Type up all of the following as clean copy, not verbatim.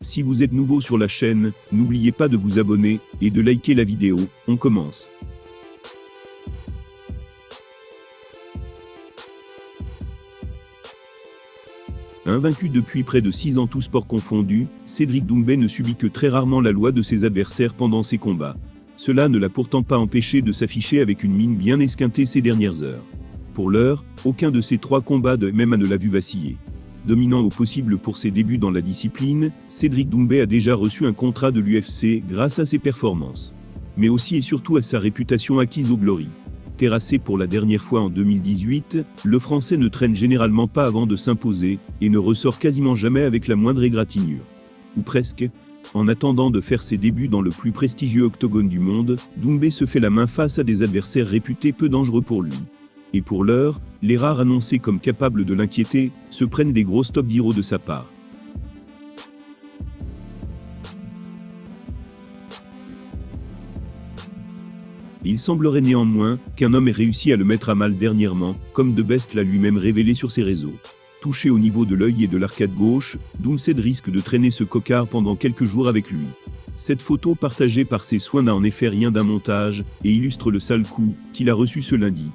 Si vous êtes nouveau sur la chaîne, n'oubliez pas de vous abonner et de liker la vidéo. On commence. Invaincu depuis près de 6 ans tous sports confondus, Cédric Doumbé ne subit que très rarement la loi de ses adversaires pendant ses combats. Cela ne l'a pourtant pas empêché de s'afficher avec une mine bien esquintée ces dernières heures. Pour l'heure, aucun de ses 3 combats de MMA ne l'a vu vaciller. Dominant au possible pour ses débuts dans la discipline, Cédric Doumbé a déjà reçu un contrat de l'UFC grâce à ses performances. Mais aussi et surtout à sa réputation acquise au Glory. Terrassé pour la dernière fois en 2018, le Français ne traîne généralement pas avant de s'imposer et ne ressort quasiment jamais avec la moindre égratignure. Ou presque. En attendant de faire ses débuts dans le plus prestigieux octogone du monde, Doumbé se fait la main face à des adversaires réputés peu dangereux pour lui. Et pour l'heure, les rares annoncés comme capables de l'inquiéter se prennent des gros stops viraux de sa part. Il semblerait néanmoins qu'un homme ait réussi à le mettre à mal dernièrement, comme De Best l'a lui-même révélé sur ses réseaux. Touché au niveau de l'œil et de l'arcade gauche, Doumbé risque de traîner ce cocard pendant quelques jours avec lui. Cette photo partagée par ses soins n'a en effet rien d'un montage et illustre le sale coup qu'il a reçu ce lundi.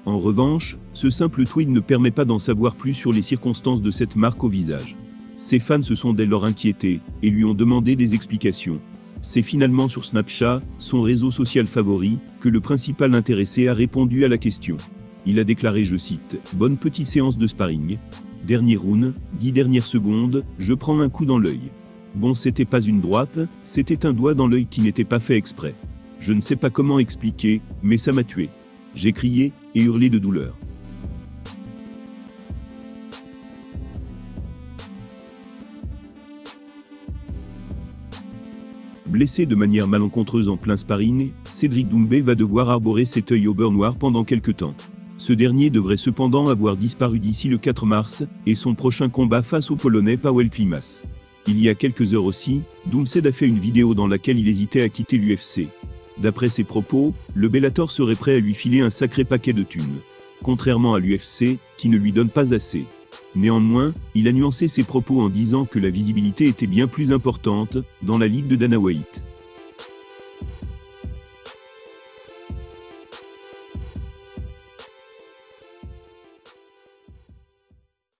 En revanche, ce simple tweet ne permet pas d'en savoir plus sur les circonstances de cette marque au visage. Ses fans se sont dès lors inquiétés et lui ont demandé des explications. C'est finalement sur Snapchat, son réseau social favori, que le principal intéressé a répondu à la question. Il a déclaré, je cite, « Bonne petite séance de sparring. Dernier round, 10 dernières secondes, je prends un coup dans l'œil. Bon, c'était pas une droite, c'était un doigt dans l'œil qui n'était pas fait exprès. Je ne sais pas comment expliquer, mais ça m'a tué. J'ai crié et hurlé de douleur. » Blessé de manière malencontreuse en plein sparring, Cédric Doumbé va devoir arborer cet œil au beurre noir pendant quelque temps. Ce dernier devrait cependant avoir disparu d'ici le 4 mars, et son prochain combat face au Polonais Paweł Klimas. Il y a quelques heures aussi, Doumbé a fait une vidéo dans laquelle il hésitait à quitter l'UFC. D'après ses propos, le Bellator serait prêt à lui filer un sacré paquet de thunes. Contrairement à l'UFC, qui ne lui donne pas assez. Néanmoins, il a nuancé ses propos en disant que la visibilité était bien plus importante dans la ligue de Dana White.